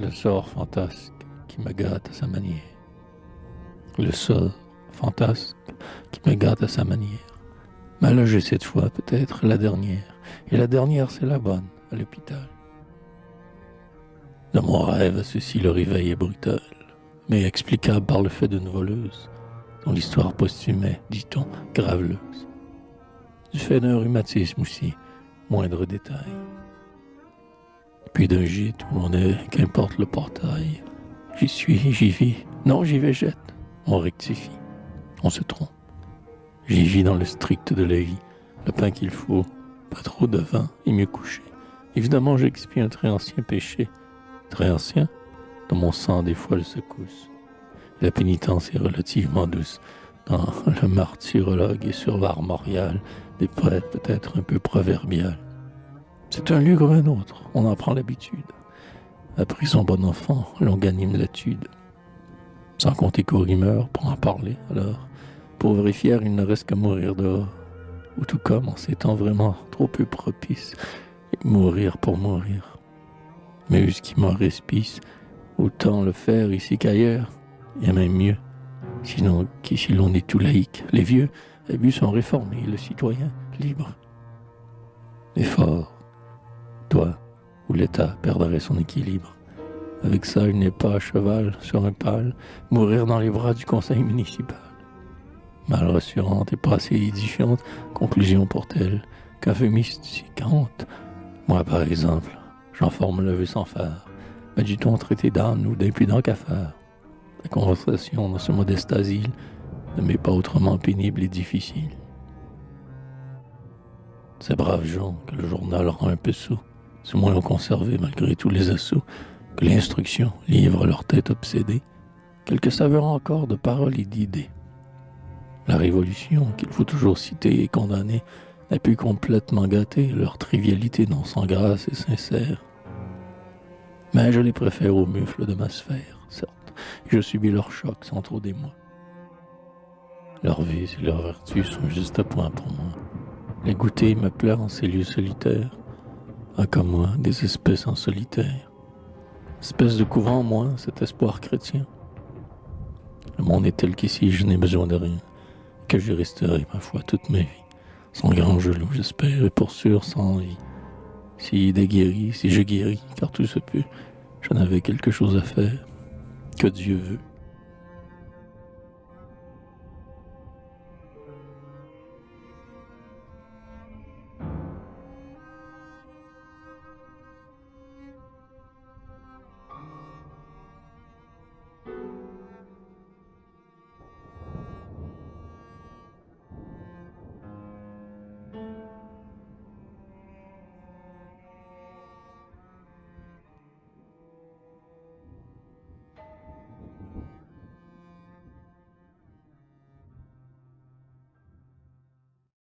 le sort fantasque qui me gâte à sa manière. Le sort fantasque qui me gâte à sa manière. M'a logé cette fois, peut-être la dernière. Et la dernière, c'est la bonne, à l'hôpital. Dans mon rêve, ceci, le réveil est brutal, mais explicable par le fait d'une voleuse, dont l'histoire posthume est, dit-on, graveleuse. Du fait d'un rhumatisme aussi, moindre détail. Puis d'un gîte où l'on est, qu'importe le portail. J'y suis, j'y vis, non j'y végète. On rectifie, on se trompe. J'y vis dans le strict de la vie, le pain qu'il faut, pas trop de vin et mieux couché. Évidemment j'expie un très ancien péché, très ancien, dont mon sang des fois le secousse. La pénitence est relativement douce, dans le martyrologue et sur l'armorial, des prêtres peut-être un peu proverbial. C'est un lieu comme un autre, on en prend l'habitude. Après son bon enfant, l'on gagne l'atude. Sans compter qu'au rimeur, pour en parler, alors, pauvre et fier, il ne reste qu'à mourir dehors. Ou tout comme, en ces temps vraiment trop peu propices, et mourir pour mourir. Mais ce qui m'en respice, autant le faire ici qu'ailleurs, et même mieux. Sinon qu'ici l'on est tout laïque. Les vieux abus sont réformés, le citoyen libre. Et fort, toi, où l'État perdrait son équilibre. Avec ça, il n'est pas à cheval sur un pal, mourir dans les bras du conseil municipal. Mal rassurante et pas assez édifiante, conclusion pour-t-elle, qu'euphémisticante. Moi, par exemple, j'en forme le vœu sans phare, mais du-t-on traité d'âne ou d'impudent cafard. La conversation dans ce modeste asile ne m'est pas autrement pénible et difficile. Ces braves gens que le journal rend un peu sourds, du moins ont conservé malgré tous les assauts, que l'instruction livre leur tête obsédée, quelques saveurs encore de paroles et d'idées. La révolution, qu'il faut toujours citer et condamner, n'a pu complètement gâter leur trivialité non sans grâce et sincère. Mais je les préfère aux mufles de ma sphère, certes, et je subis leur choc sans trop d'émoi. Leurs vices et leurs vertus sont juste à point pour moi. Les goûter me plaire en ces lieux solitaires, comme moi, des espèces en solitaire. Espèce de couvent, moi, cet espoir chrétien. Le monde est tel qu'ici, je n'ai besoin de rien, que j'y resterai, ma foi, toute ma vie, sans grand gelou, j'espère, et pour sûr, sans envie. Si déguéri, si je guéris, car tout se peut, j'en avais quelque chose à faire, que Dieu veut.